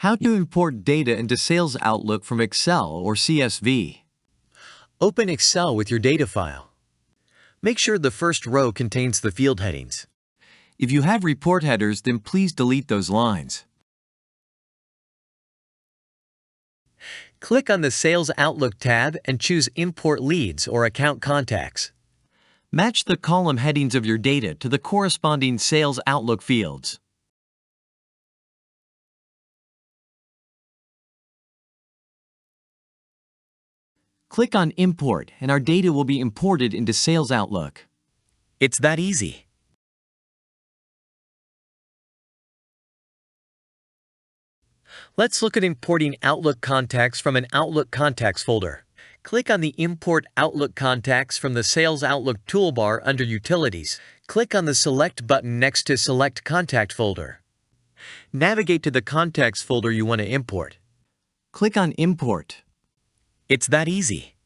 How to import data into SalesOutlook from Excel or CSV. Open Excel with your data file. Make sure the first row contains the field headings. If you have report headers, then please delete those lines. Click on the SalesOutlook tab and choose Import Leads or Account Contacts. Match the column headings of your data to the corresponding SalesOutlook fields. Click on Import and our data will be imported into SalesOutlook. It's that easy. Let's look at importing Outlook contacts from an Outlook Contacts folder. Click on the Import Outlook Contacts from the SalesOutlook toolbar under Utilities. Click on the Select button next to Select Contact folder. Navigate to the Contacts folder you want to import. Click on Import. It's that easy.